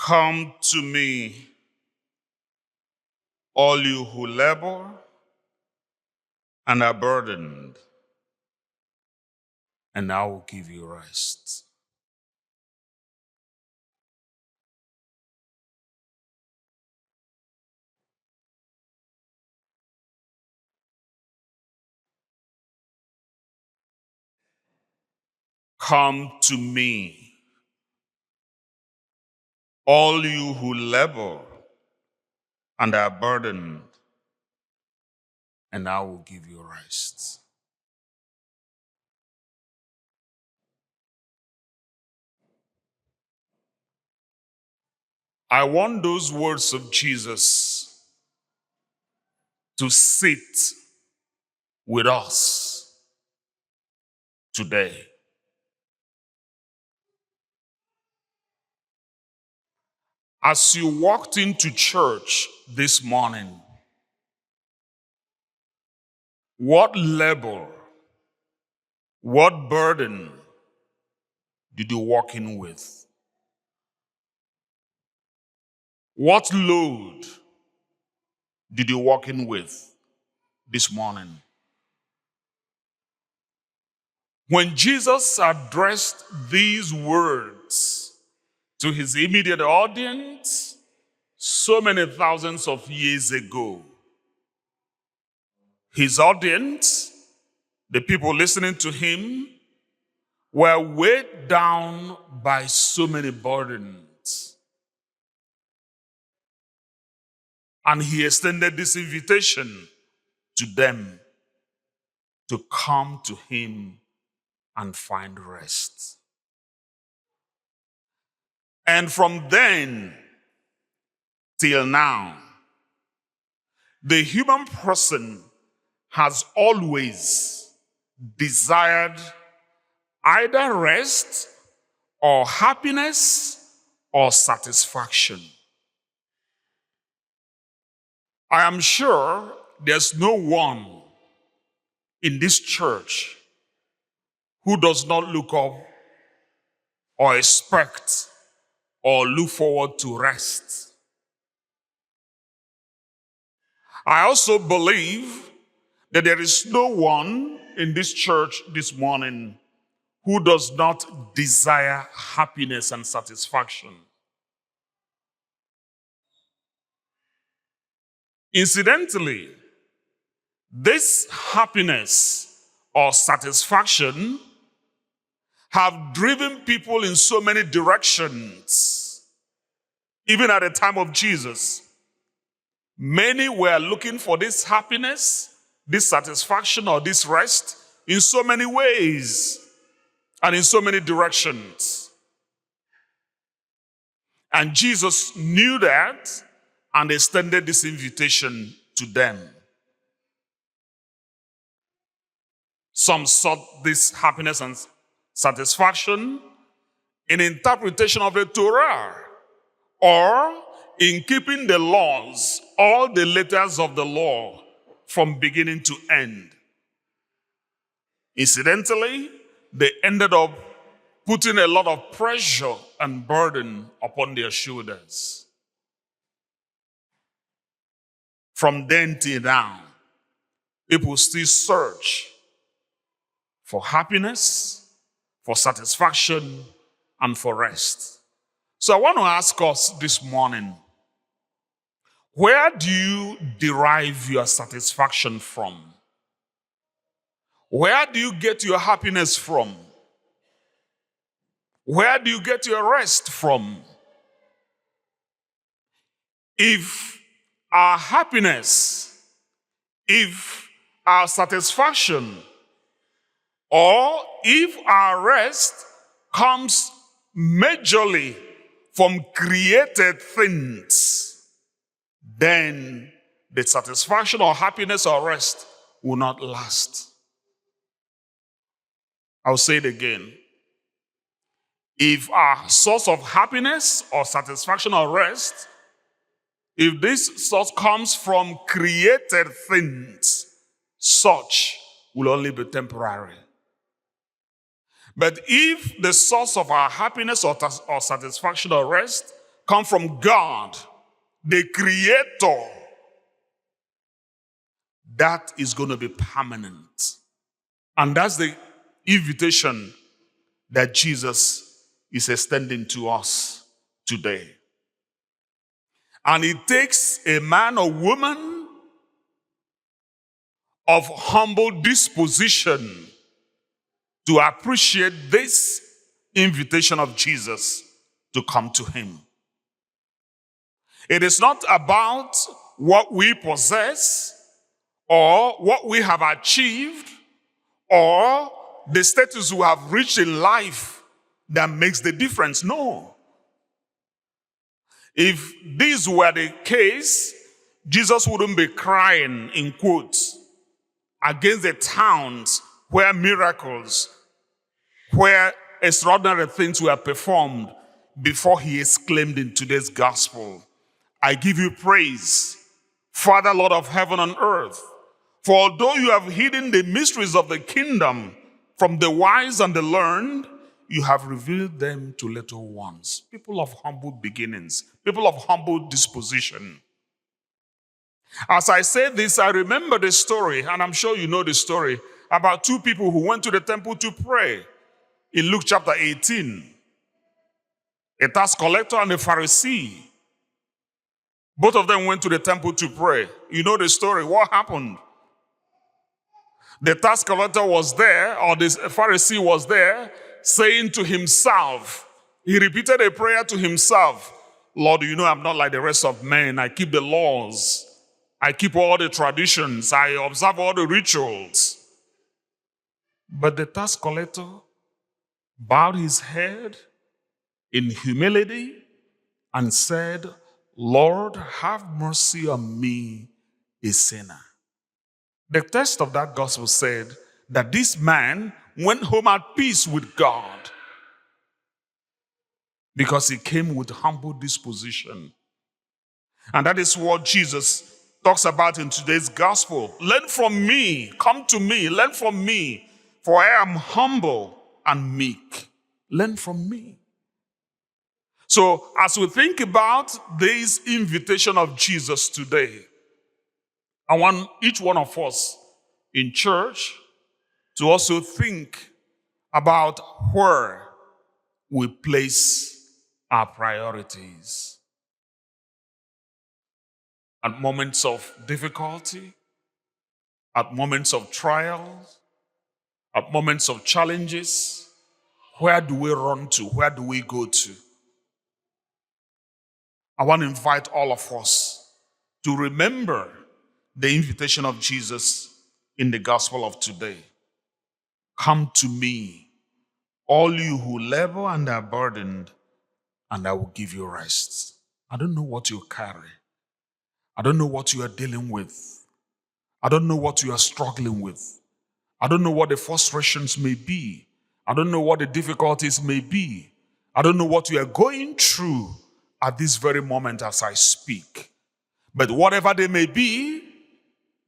Come to me, all you who labor and are burdened, and I will give you rest. Come to me, all you who labor and are burdened, and I will give you rest. I want those words of Jesus to sit with us today. As you walked into church this morning, what labor, what burden did you walk in with? What load did you walk in with this morning? When Jesus addressed these words to his immediate audience so many thousands of years ago, his audience, the people listening to him, were weighed down by so many burdens. And he extended this invitation to them to come to him and find rest. And from then till now, the human person has always desired either rest or happiness or satisfaction. I am sure there's no one in this church who does not look up or expect or look forward to rest. I also believe that there is no one in this church this morning who does not desire happiness and satisfaction. Incidentally, this happiness or satisfaction have driven people in so many directions. Even at the time of Jesus, many were looking for this happiness, this satisfaction, or this rest in so many ways and in so many directions. And Jesus knew that and extended this invitation to them. Some sought this happiness and satisfaction in interpretation of the Torah or in keeping the laws, all the letters of the law from beginning to end. Incidentally, they ended up putting a lot of pressure and burden upon their shoulders. From then till now, people still search for happiness, for satisfaction, and for rest. So I want to ask us this morning, where do you derive your satisfaction from? Where do you get your happiness from? Where do you get your rest from? If our happiness, if our satisfaction, or if our rest comes majorly from created things, then the satisfaction or happiness or rest will not last. I'll say it again. If our source of happiness or satisfaction or rest, if this source comes from created things, such will only be temporary. But if the source of our happiness or satisfaction or rest come from God, the Creator, that is going to be permanent. And that's the invitation that Jesus is extending to us today. And it takes a man or woman of humble disposition to appreciate this invitation of Jesus to come to him. It is not about what we possess or what we have achieved or the status we have reached in life that makes the difference. No. If this were the case, Jesus wouldn't be crying, in quotes, against the towns where miracles, where extraordinary things were performed before he exclaimed in today's gospel, I give you praise, Father, Lord of heaven and earth, for although you have hidden the mysteries of the kingdom from the wise and the learned, you have revealed them to little ones. People of humble beginnings, people of humble disposition. As I say this, I remember the story, and I'm sure you know the story, about two people who went to the temple to pray in Luke chapter 18. A tax collector and a Pharisee. Both of them went to the temple to pray. You know the story. What happened? The tax collector was there, or the Pharisee was there, saying to himself, he repeated a prayer to himself, Lord, you know I'm not like the rest of men. I keep the laws. I keep all the traditions. I observe all the rituals. But the tax collector bowed his head in humility and said, Lord, have mercy on me, a sinner. The text of that gospel said that this man went home at peace with God because he came with humble disposition. And that is what Jesus talks about in today's gospel. Learn from me, come to me, learn from me, for I am humble and meek. Learn from me. So as we think about this invitation of Jesus today, I want each one of us in church to also think about where we place our priorities. At moments of difficulty, at moments of trials, at moments of challenges, where do we run to? Where do we go to? I want to invite all of us to remember the invitation of Jesus in the gospel of today. Come to me, all you who labor and are burdened, and I will give you rest. I don't know what you carry. I don't know what you are dealing with. I don't know what you are struggling with. I don't know what the frustrations may be. I don't know what the difficulties may be. I don't know what you are going through at this very moment as I speak. But whatever they may be,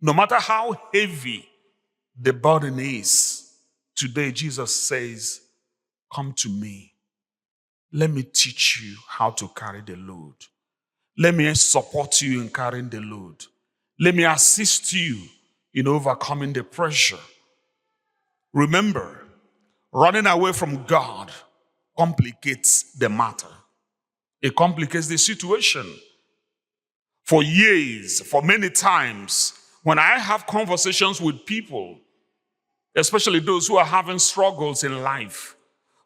no matter how heavy the burden is, today Jesus says, come to me. Let me teach you how to carry the load. Let me support you in carrying the load. Let me assist you in overcoming the pressure. Remember, running away from God complicates the matter. It complicates the situation. For years, for many times, when I have conversations with people, especially those who are having struggles in life,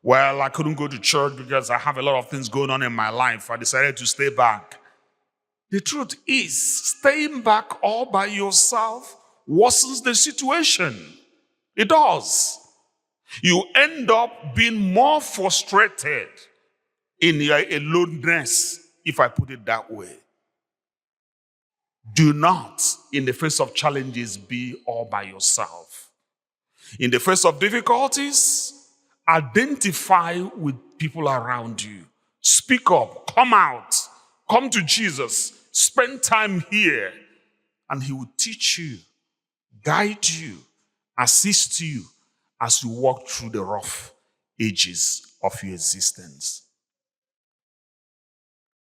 well, I couldn't go to church because I have a lot of things going on in my life. I decided to stay back. The truth is, staying back all by yourself worsens the situation. It does. You end up being more frustrated in your aloneness, if I put it that way. Do not, in the face of challenges, be all by yourself. In the face of difficulties, identify with people around you. Speak up, come out, come to Jesus, spend time here, and he will teach you, guide you, assist you as you walk through the rough edges of your existence.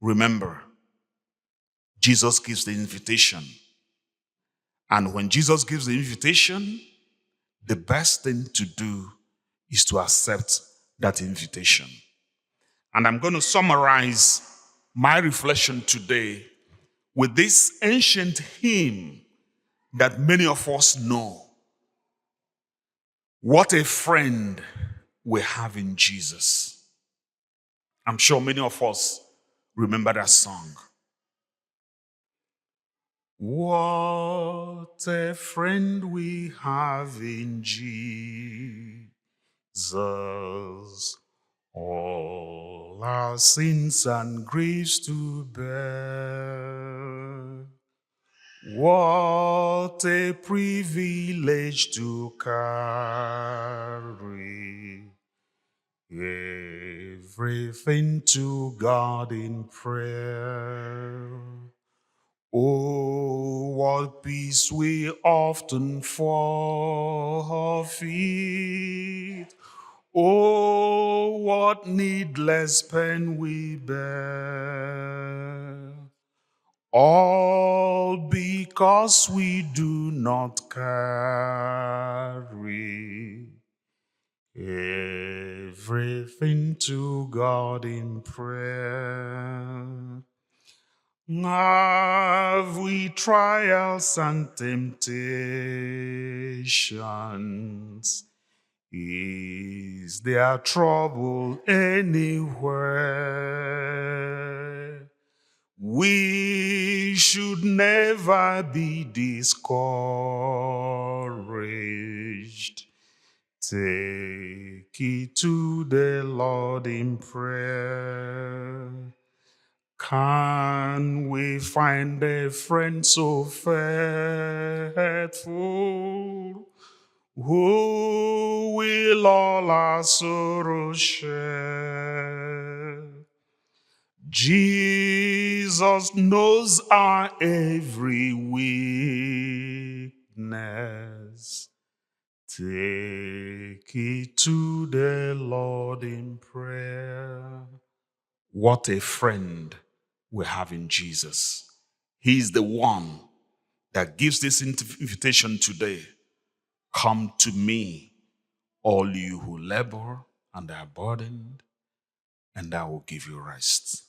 Remember, Jesus gives the invitation. And when Jesus gives the invitation, the best thing to do is to accept that invitation. And I'm going to summarize my reflection today with this ancient hymn that many of us know. What a friend we have in Jesus. I'm sure many of us remember that song. What a friend we have in Jesus. All our sins and griefs to bear. What a privilege to carry everything to God in prayer. Oh, what peace we often forfeit. Oh, what needless pain we bear. All because we do not carry everything to God in prayer. Have we trials and temptations? Is there trouble anywhere? We should never be discouraged. Take it to the Lord in prayer. Can we find a friend so faithful, who will all our sorrows share? Jesus knows our every weakness. Take it to the Lord in prayer. What a friend we have in Jesus. He is the one that gives this invitation today. Come to me, all you who labor and are burdened, and I will give you rest.